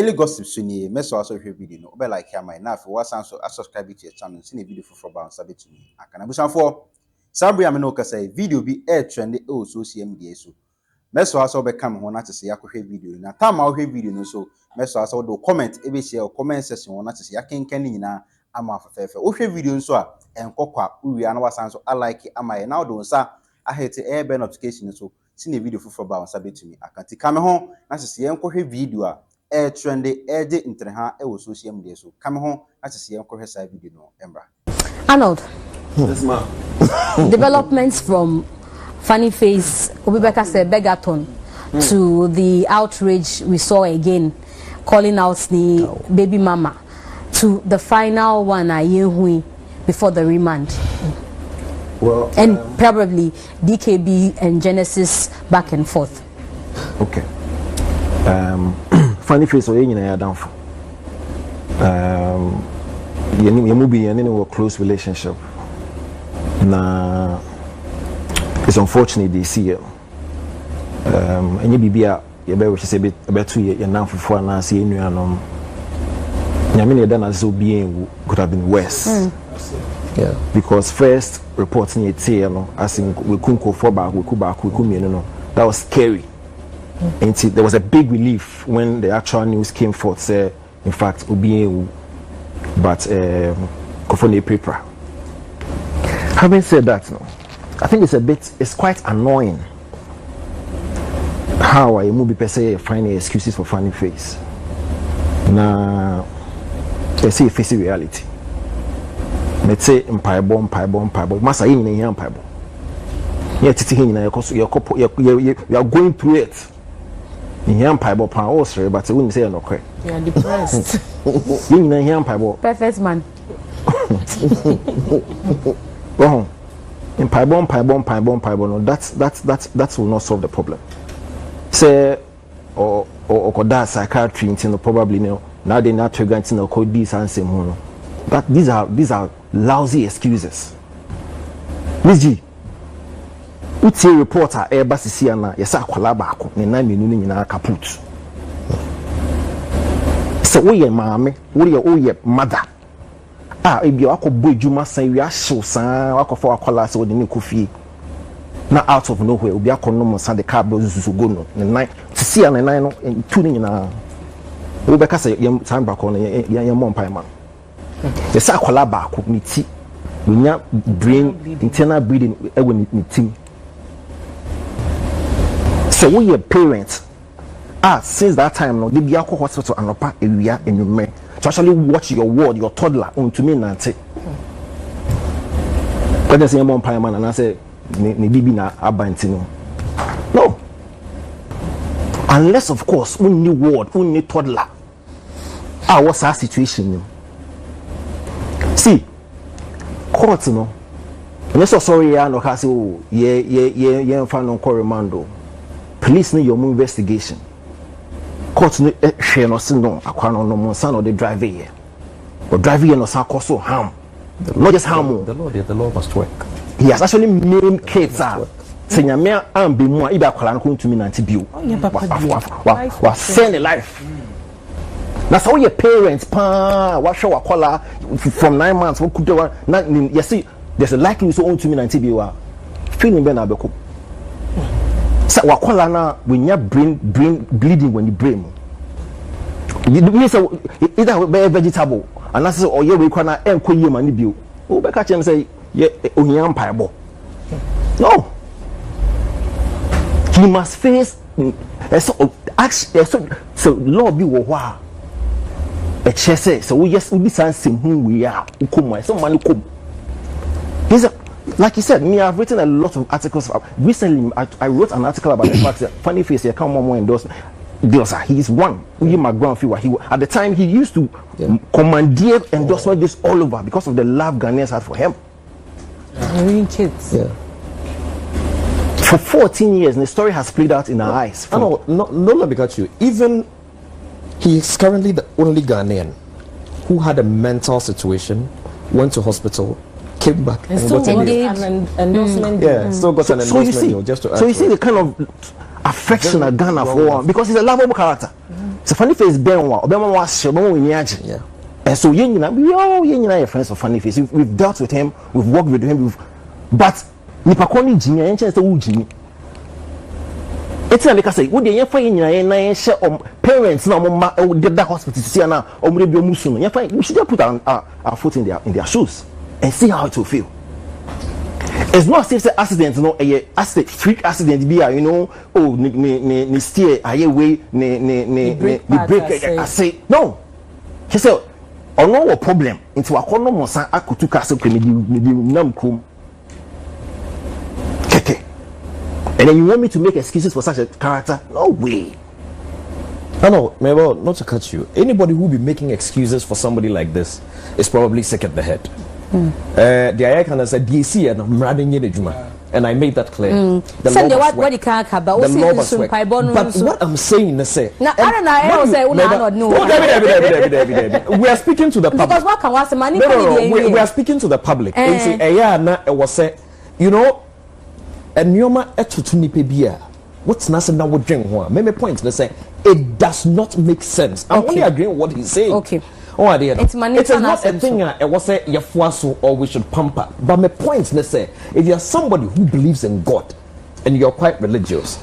daily gossip suni meso also hwe video no be like here my na for what so subscribe to your channel see video for bounce sabe to me akana busanfo sabri am no kasa video bi trend e o social media so meso also be come ho na tese yakohwe video na time a hwe video no so meso also do comment e be share comment section ho na tese yakenkan ni nyina ama afefefe o hwe video nso a enkokwa uwia na wasan so like ama ye na do nsa a hete e be notification so see video for bounce sabe to me akanti kame ho na tese yenkohwe video a trend de interha e wo social media so come home as see enko hesa video no embra Arnold. Yes ma. Developments from funny face Obibeka said Begaton to the outrage we saw again calling out the baby mama to the final one Ayehui before the remand. Well, and probably DKB and Genesis back and forth. Okay. Funny face or any na down for. You move in a close relationship. Na it's unfortunate they see you. And you be a better say about 2 years now for na see you anom. Nyamine dan as being could have been worse. Yeah. Because first reporting it here no as in we couldn't go for back we could no that was scary. And there was a big relief when the actual news came forth. Say, in fact, Obienu, but Kofone paper. Having said that, no, I think it's quite annoying how I movie per se finding excuses for funny face. Now, they say face reality. Let's say empire. Masa in the empire. You are going through it. In Bible pan also, but I wouldn't say no credit. You are depressed. In Bible. Perfect man. Oh, in Bible. No, that will not solve the problem. Say, or that psychiatry, you know, probably no. Now they not granting no code this and same one. That these are lousy excuses. Miss G. Uti reporter eba sisi ana yesa akwala baako ne na menu nyina kaput so we ye maame we ye mother ebi akọbọ ejuma san wi ahyew san akọfọ akwala se odi ne kofie na out of nowhere obi akọno mo san de car bro zuzu go no ne nan sisi ana nan no tu ne nyina we be ka se ye san baako no ye mo mpan ma yesa akwala baako ne ti nya brain internal bleeding ewo ne tim. So we are parents. Since that time, no, they be alcohol hospital and opa area and you may to actually watch your ward, your toddler, to me nante. When they say mom pie man and I say ni bibi na abantino. No. Unless of course we need ward, we need toddler. What's our situation? See, court no. And so sorry, I no say oh yeah, find on corimando. Police need your investigation. Court no share no sin no akwa no mo san no the driver here. But driver here no san cause harm. Not just harm. The law must work. He has actually named kids say nyame am be mu a ibe akwala no to me nanti bio. Wa send a life. Na so your parents pa wa show akwala from 9 months what could do na you see there's a likely so on to me nanti bio feeling be na beko. So wakola na when you brain bleeding when you brain. You mean so either be vegetable and that's or you we kwana enko yie mani bio. O be ka chem say ye ohian paibo. No. He must face so law be wo hwa. E chese so we yes we san sim hu we are ukomo so mani kom. Like you said, me, I've written a lot of articles. Recently, I wrote an article about the fact that funny face here come more endorsement. He's one. McBrown, at the time he used to commandeer endorsement this all over because of the love Ghanaians had for him. Kids. Yeah. For 14 years, and the story has played out in our eyes. No, let me cut you. Even he's currently the only Ghanaian who had a mental situation, went to hospital, came back and got an endorsement. Still got an endorsement. So you see the kind of affection that Ghana for because he's a lovable character. So funny face ben wa obema wa hye obema we niaje. Yeah. And so we are friends of funny face. We've dealt with him, we've worked with him, but nipa koni jini yen chance wo jini. It's like I say, wo de yen fa yen nyina yen na yen share parents na mama did that hospital see na omre bi omusu no. Yen fa we should just put our foot in their shoes and see how it will feel. It's not safe say accident no accident freak accident be you know ni steer aye way ni break I say no. He said ono problem into akono monsan akotu ka se kwemi di nam krom keke. And then you want me to make excuses for such a character? No way. No, maybe not to cut you. Anybody who be making excuses for somebody like this is probably sick at the head. The Ayakana said, DC and I'm running in the and I made that clear. The law must work. But what I'm saying is say, we are speaking to the public. We are speaking to the public. And say, it was say, you know, and Nyoma etutuni pebia. What's Nasa now would drink one? Maybe point. Let's say it does not make sense. I'm only agreeing with what he's saying. Okay. Oh, dear. It's not a thing. It was say yafuaso or we should pamper. But my point, let's say, if you're somebody who believes in God and you're quite religious,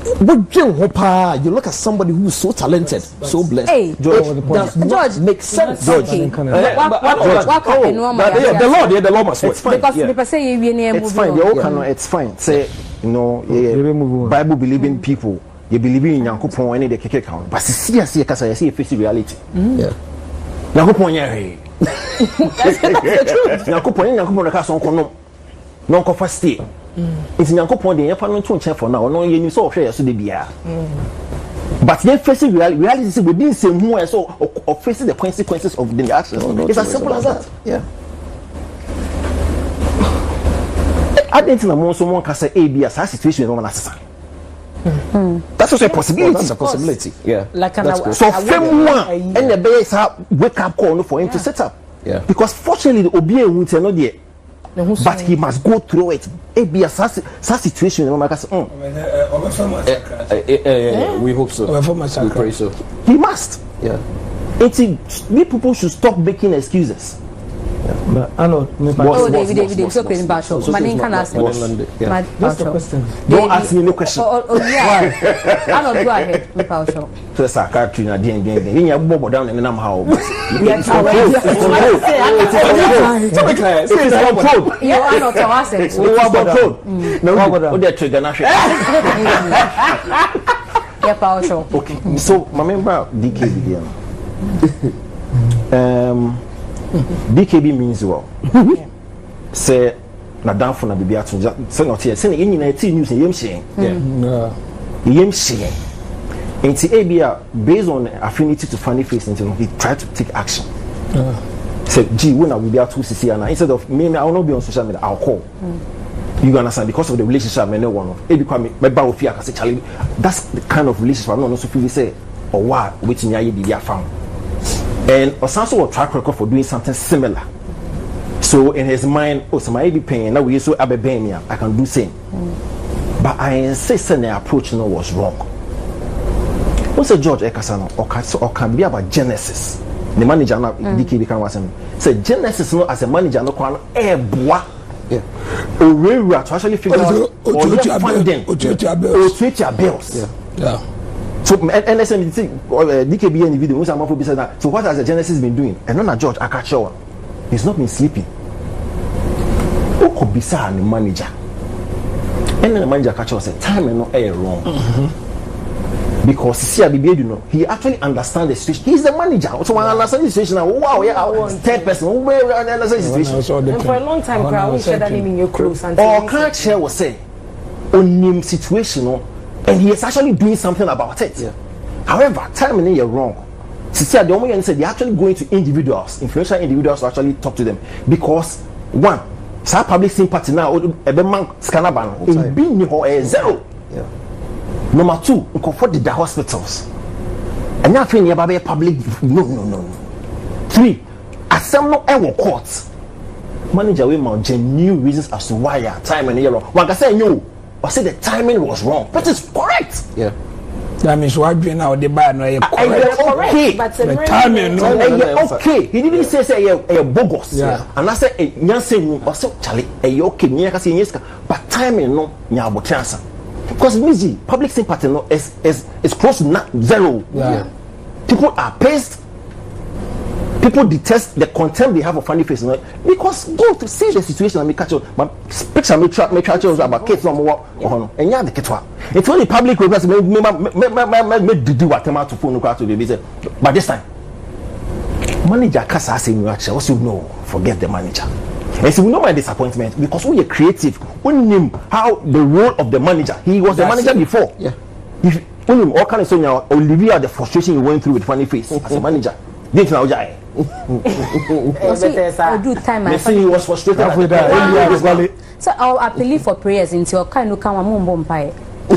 you look at somebody who is so talented, so blessed. Hey, George, does not make sense. George, the law must work. Because people say it's fine. It's fine. Say Bible believing people. You believe in Yankopon any the keke count. But see kasa see face reality. Yeah. Yankopon ye. Yankopon ka so nkono. No nko fa stay. It's Yankopon dey fa no to nche for now. No ye ni so hwe so de bia. But then facing reality is within same who so of facing the consequences of the action. It's as simple as that. Yeah. I didn't know someone can say A B as a situation no assassin. That's also a possibility. That's a possibility. Yeah. Like so and the base wake up call for him to set up. Yeah. Because fortunately the OBA won't know there. But he must go through it. It be a situation. We hope so. We pray so. He must. Yeah. People should stop making excuses. But Arnold, David, so question about show. My name can ask. That's the question. Don't ask me no question. Oh yeah. Arnold, go ahead. Without show. So it's a car tune again. You have bobo down and I'm how. It's controlled. You are not to ask it. Controlled. No, they're trigger national. Yeah, power show. Okay. So my member DKB. DKB means well. Say na down for na bibi ato say not here say na na ti news yem hyen yem hyen nti abia based on affinity to funny face until he tried to take action. Say gee when na bibi ato sisi ana instead of me I will not be on social media I'll call. You understand because of the relationship I know one of e become me ba ofi aka say Charlie that's the kind of relationship I'm not also feel say or what wetin ya bibi afam. And Osanso will track record for doing something similar. So in his mind, oh, so my be paying now we so abebenia, I can do same. But I insist that the approach no was wrong. What's a George Ekasano or can be about Genesis? The manager now DKB can was him. Say Genesis no as a manager no can bois. Yeah. Or we to actually figure out or funding or treat your bills. Yeah. So and DKB in the video so what has the Genesis been doing? And not George Akachowa. He's not been sleeping. Who could be the manager? And then the manager Akachowa said time and not air wrong. Because he actually understands the situation. He's the manager. So I understand the situation. Wow, yeah, third person. Where I understand the situation. And for a long time, we said that name in your clothes. Or can't share was say on him situation. And he is actually doing something about it. Yeah. However, time and you're wrong. Sister, the only said they're actually going to individuals, influential individuals to actually talk to them. Because one, some public sympathy now, a man scanner ban, in being zero. Yeah. Number two, comfort the hospitals. And now feeling about a public no. Three, some no ever courts. Manager we mount genuine reasons as to why time and you're wrong. One can say no. Or say the timing was wrong, but it's correct. Yeah. That means what you now the bad no okay. But the timing no okay. He didn't say a bogus. Yeah. And I said a nyanse or so Charlie a okay near kasi nyeska but timing no nya abotiansa. Because music public sympathy no is close to zero. Yeah. People are pissed. People detest the contempt they have for funny face, no? Because go to see the situation and me catch up. But picture me try about kids no more and yeah the kitwa. It's only public request me do what am to phone to the visit. But this time manager kasa say you actually also know forget the manager. And so we know my disappointment because we are creative. We knew how the role of the manager. He was the manager before. Yeah. If we knew all kind of so now Olivia the frustration you went through with funny face as a manager. Didn't know Jai. I do time. I see he was frustrated with that. So I'll appeal for prayers into your kind of come and mum pie. The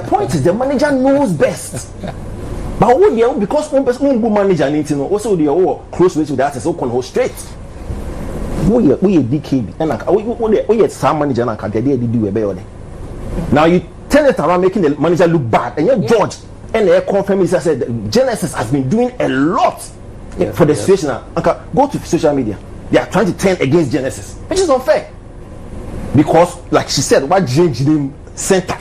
point is the manager knows best. But when because one person good manager needs to know also they are close with that is so can straight. We DK and we some manager and can they do a better. Now you turn it around making the manager look bad and you're George and they confirm he said Genesis has been doing a lot for the situation now. Go to social media. They are trying to turn against Genesis, which is unfair. Because like she said, what changed them center.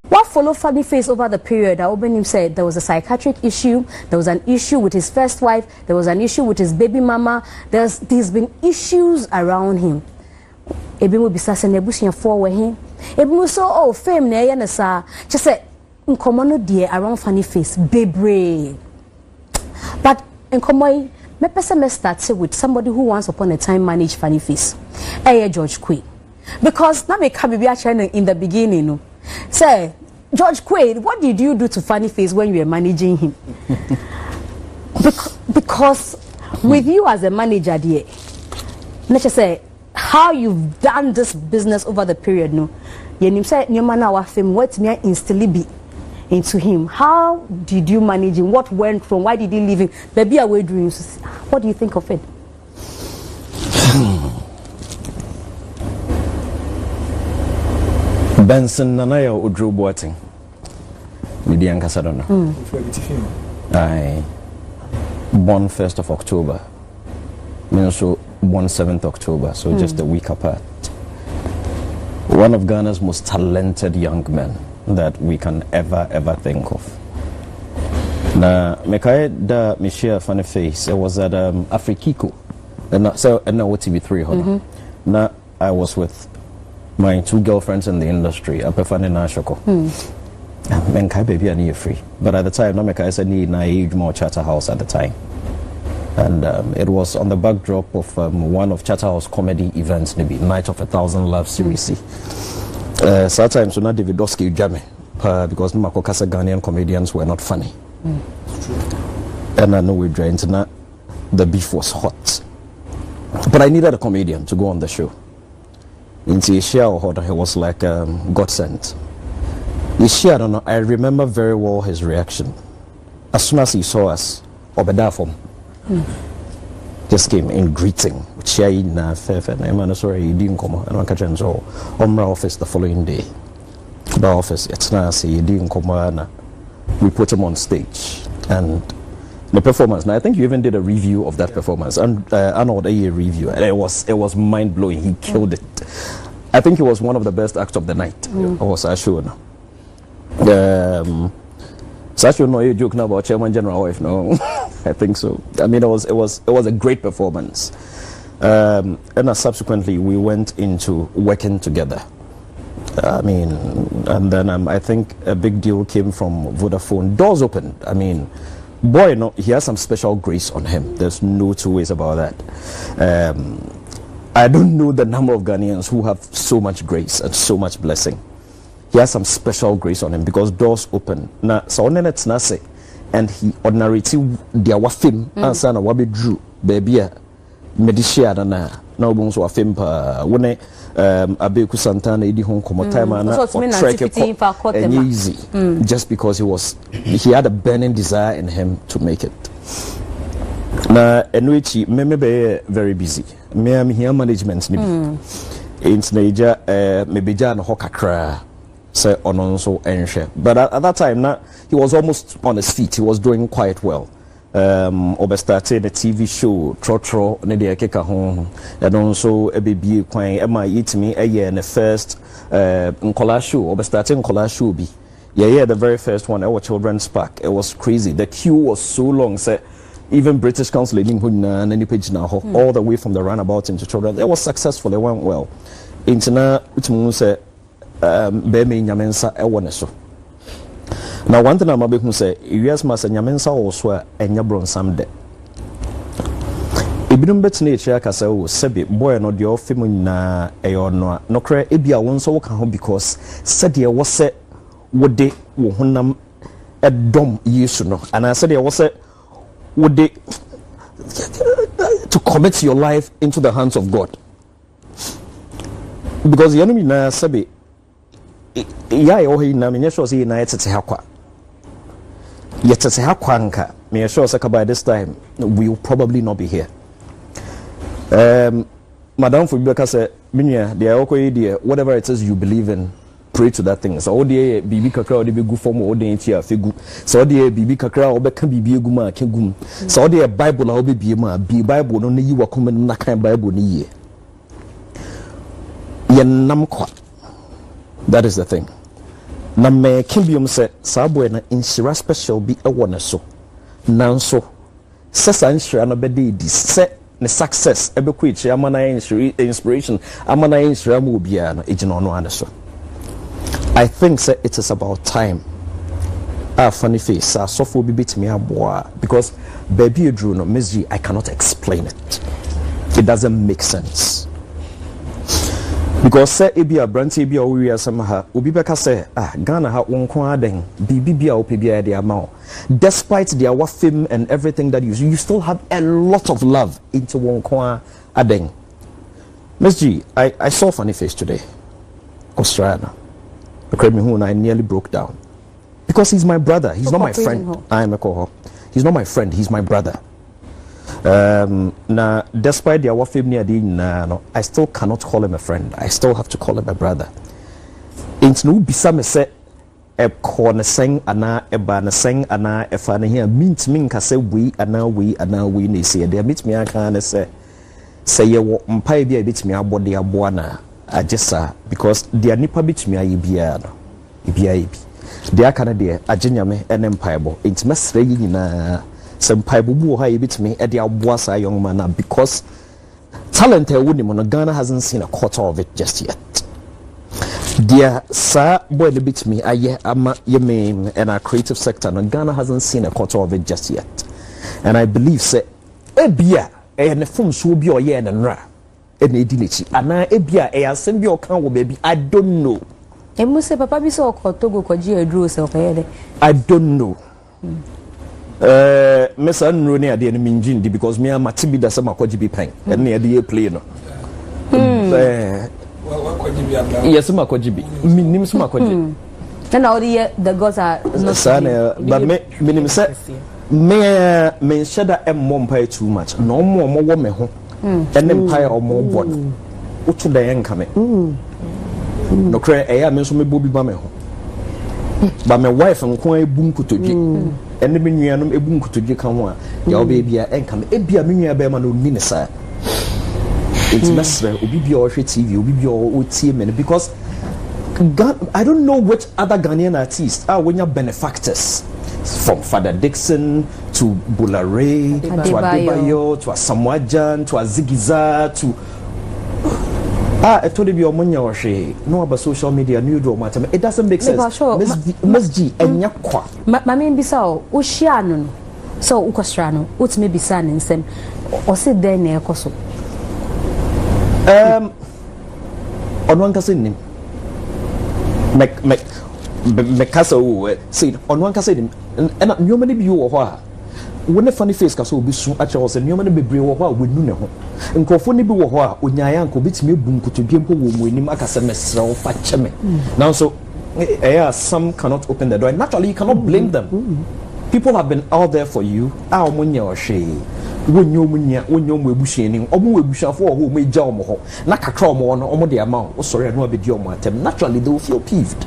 What followed Funny Face over the period? Obenim said there was a psychiatric issue, there was an issue with his first wife, there was an issue with his baby mama, there's been issues around him. Ebi mo bisa se nebusia for him. Ebi mo so fame na ye na sa. Just say nkomo no die around Funny Face bebre. But nkomo me pese me start with somebody who once upon a time managed Funny Face. George Quay. Because na me ka bibia channel in the beginning no. Say, George Quaid, what did you do to Funny Face when you were managing him? Because with you as a manager, dear, let's just say how you've done this business over the period, no. You say your man our fame, what me instill be into him. How did you manage him? What went wrong? Why did he leave him? Baby away dreams. What do you think of it? Benson Nanaya Udru Boating. With the Nkansah Donna. I born 1st of October. Me also born 7th October, so just a week apart. One of Ghana's most talented young men that we can ever think of. Na Mekai da Michelle Funny Face. It was at Afrikiko. And now what TV3 hold. Na I was with my 2 girlfriends in the industry. I prefer the Nashoko. Menkai baby I need free. But at the time, I said need na age more Charterhouse at the time. And it was on the backdrop of one of Charterhouse comedy events, maybe Night of 1,000 Love series. Sometimes so not David Dosky Jame because Makokasa Ghanaian comedians were not funny. And I know we drank that the beef was hot. But I needed a comedian to go on the show. In Asia, he was like God sent. I don't know. I remember very well his reaction. As soon as he saw us, Obedafom just came in greeting. Sorry, he didn't come. I don't catch him. So, office the following day. The office, it's nice. He didn't come. We put him on stage and the performance. Now I think you even did a review of that performance, and Arnold a review, and it was mind blowing. He killed it. I think he was one of the best acts of the night. Was I sure? Sasha, no, you joking about Chairman General wife? No, I think so. I mean, it was a great performance. And subsequently, we went into working together. I mean, and then I think a big deal came from Vodafone. Doors opened. I mean, boy, no, he has some special grace on him. There's no 2 ways about that. I don't know the number of Ghanaians who have so much grace and so much blessing. He has some special grace on him because doors open. Now, so on it's nase, and he ordinarily dia wafim answer na wabe drew baby a medishia na obunso wafim pa wone Abeku Santana edi hon komo time na easy just because he had a burning desire in him to make it. Na enwechi me be very busy. Me am here management ni in Niger, maybe Jan Hokakra, say on so enche. But at that time, now he was almost on his feet. He was doing quite well. Started the TV show, Trotro, Nedia Keka home, and also a baby quite eat me a year in the first Nkola show, starting Nkola show be. Yeah, the very first one, our children's park. It was crazy. The queue was so long, say even British Council in any page now, all the way from the runabout into children. It was successful, it went well. Interna which means say Bemi Nkansah ewoneso. Now one thing I'm about to say, US mas Nkansah also enyabron samde. Ibidum betne echi aka say o sebe boy no de ofem na eyo no no kra ebia won so woka ho because said ye wo se wode wo honam edom yesu no and I said ye wo se wode to commit your life into the hands of God. Because the enemy na sebe ya yo he na me sure say na yetete hakwa nka me sure say by this time we will probably not be here. Madam Fubeka said minya they are okay there whatever it is you believe in, pray to that thing. So the bibi kakra o de be gu form o de ntia fegu. So the bibi kakra o be kan bibi egu ma kan gum. So the Bible o be bie ma bi Bible no na yi wa kom na kan Bible ni ye. Yenam kwa. That is the thing. Na me kimbium se sabo na inshira special bi e wona so. Nanso sesa inshira no be di se ne success ebe ko echi amana inspiration amana inshira mo bia na ejina ono ane so. I think say it is about time. Funny face so for bi betimi aboa because baby drew no Miss G, I cannot explain it. It doesn't make sense. Because say ebia branti ebia o wi asama ha obi beka say Ghana ha wonko aden bibi bia o pebia de ama despite their fame and everything that you still have a lot of love into wonko aden. Miss G, I saw funny face today. Australia. Okay, me who I nearly broke down because he's my brother. He's not my friend. I am a cohort. He's not my friend. He's my brother. Now, despite the award fame near no, I still cannot call him a friend. I still have to call him a brother. It's no bisa me say e corner sing ana e ba na sing ana e fa na here meet me nka say we ana we na say there meet me aka na say ye wo mpa bia bit me abode abo na agesa because there nipa bit me ayi bia no bia yi there aka na there agenyame ene mpa ebo enti mesre yi nyina sempai bubu ha yebitimi e de aboa sa young man because talent e woni mo no Ghana hasn't seen a quarter of it just yet. Dear sir boy the bitimi aye ama yeme and our creative sector no Ghana hasn't seen a quarter of it just yet. And I believe say ebia e ne fom so obi oye ne nra e na edi lechi ana ebia e asem bi o kan wo baby I don't know. E mu se papa bi so Togo kwaji eduro se okayede. I don't know. Mesa nro ne ade ne minjin di because me amati bi da se makoji bi pen and ne ade play no yes makoji bi minim se makoji na all the gods are not sana but me minim se me sheda emmom pai too much no mo wo me ho enem pai o mo bod utu da yenka me no kre eya me so me bobi ba me ho ba me wife nko ebu nkotodwe ene me nuanom ebu nkotodwe kan ho a ya oba bia enka me ebia me nua ba ma no ni ne sa it's mesre obi bia o hwe TV obi bia o tie me because God, I don't know which other Ghanaian artists are when you're benefactors from Father Dixon to Bulare to Adebayo to Asamoah to Azigiza to I told you no about social media new do matter. It doesn't make sense. Miss G enya kwa. Ma me bisa o hia no. So ukosra no, utime bisa ne nsem. O se den na ekoso. Ono nkase nim. Me kasa o say ono nkase nim. Na nyoma ne bi wo ho a. When funny face kaso obi su acha wo se nyoma ne bebre wo ho a wenu ne ho. Nkofo ne bi wo ho a onyaaya nko bitime bu nkotodwe mpo wo mu enim akasa mesra wo fa cheme. Now so some cannot open the door. Naturally you cannot blame them. People have been out there for you. wonyo munya wonyo mu ebuhwani omo ebuhwafo ho mo egya omo ho na kakra omo no omo de ama wo sorry no abedi omo atem naturally they will feel peeved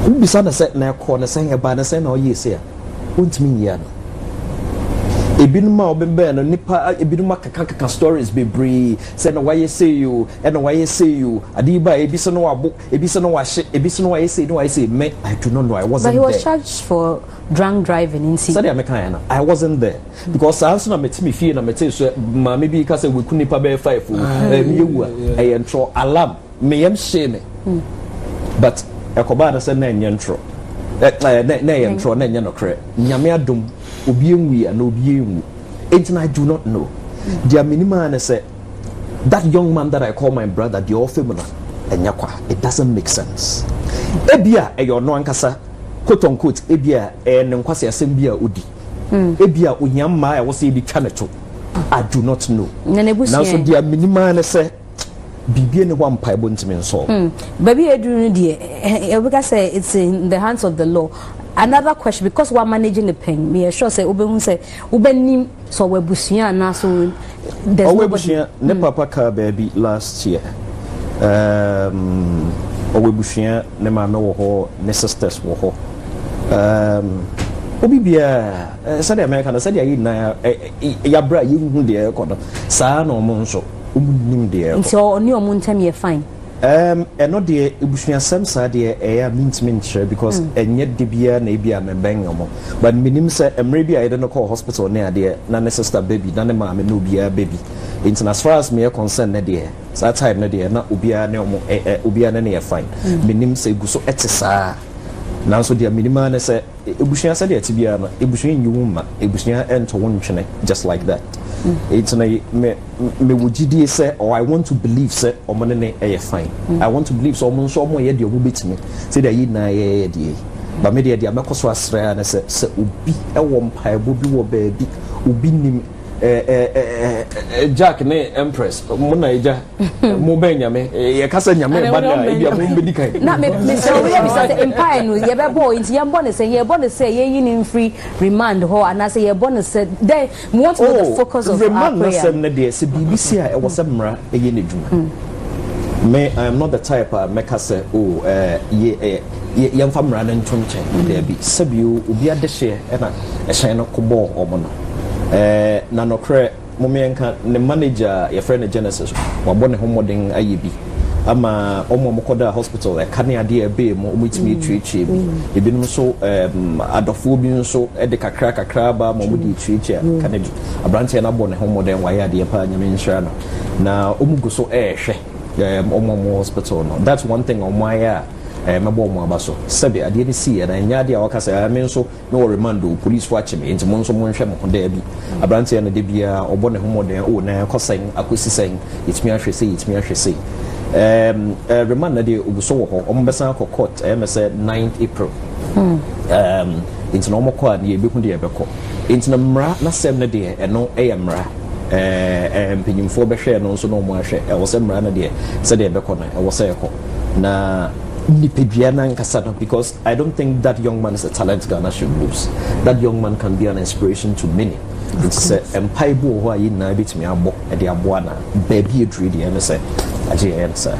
ubisa na say na ko na say eba na say na oye say a wontimi nya no ebinuma obembe no nipa ebinuma kaka stories bebree say na why say you and why say you adiba ebiso no wabo ebiso no wahye ebiso no why say me I do not know I wasn't there. But he was charged for drunk driving in Said I wasn't there because I also na metimi fie na mete so ma maybe ka say we kunipa be 5 me yewu I entro alarm me yam shame but ekoba na say na entro na entro na nya no kre nyame adom obi enwi and obi enwu and I do not know the minimum and say that young man that I call my brother the ofemuna enyakwa it doesn't make sense ebia eyo no Nkansah quote unquote ebia ne nkwase asem bia odi ebia onyamma e wo se bi twa ne to I do not know now so the minimum and say bibie ne ho ampa ebo ntimi nso baby eduru de we can say it's in the hands of the law. Another question, because we're managing the pain, me sure say Ubehun say Ubenim so we busia na so there's nobody. Ne papa ka baby last year. We busia ne mama wo ho ne sisters wo ho. Obi bia said America na said ya na ya bra yi hu de ko no. Sa na omo nso omunim de. Nti oni omo ntem ye fine. No de ebushua samsa de mint share because enye de bia na bia me bengomo but minim say emre bia I don't call hospital na de na ne sister baby na ne ma me no bia baby in as far as me concern na de that time na de na obia ne omo obia na ne fine minim say guso etisa na so de minima na say ebushua say de atibia na ebushua nyuma ebushua ento wonchene just like that. It's me wujidi say or I want to believe say omonene e fine. I want to believe so omo so omo ye de omo betimi say that yi na ye de ba me de amekoso asra na say obi e wo mpa bi wo ba bi obi nim Jack ne Empress mo na eja mo ben nyame ye kasa nyame ba na e bia mo bedi kan na me say we be say empire no ye be boy nti ye born say ye yin in free remand ho and I say ye born say then we want to know the focus of remand our prayer. Na de say BBC a e wo say mra e ye nedwuma me I am not the type make say ye mfa mra na ntonchen there be sabio obi ade hye e na e hyen no kobo omo no na no kre momenka ne manager your friend Genesis wabone homodin ayebi ama omo mokoda hospital e kane ade e be mo mitimi treache bi ebinum so adofo bi nso e de kakra ba mo mudi treache kane bi abranche na bone homodin wa ya de pa nyame nhira no na omugo so hwe omo hospital no that's one thing on my mabo mo abaso sabi ade ni si na nya ade a wakasa me nso no remando police watch me enti mo nso mo nhwe mo da bi abrante na de bia obone homoden o na kosen akosi sen itimi ahwe sei remand na de obuso wo ho ombesa ko court me say 9th April enti no mo ko ade e behu de e beko enti na mra na sem na de no mra mpenyimfo behwe no nso no mo ahwe e wo se mra na de se de beko na e wo se ko na Nkansah because I don't think that young man is a talent Ghana should lose. That young man can be an inspiration to many. It's a empaibo who are in na bit me abo e de aboa na baby e dream the say aje answer.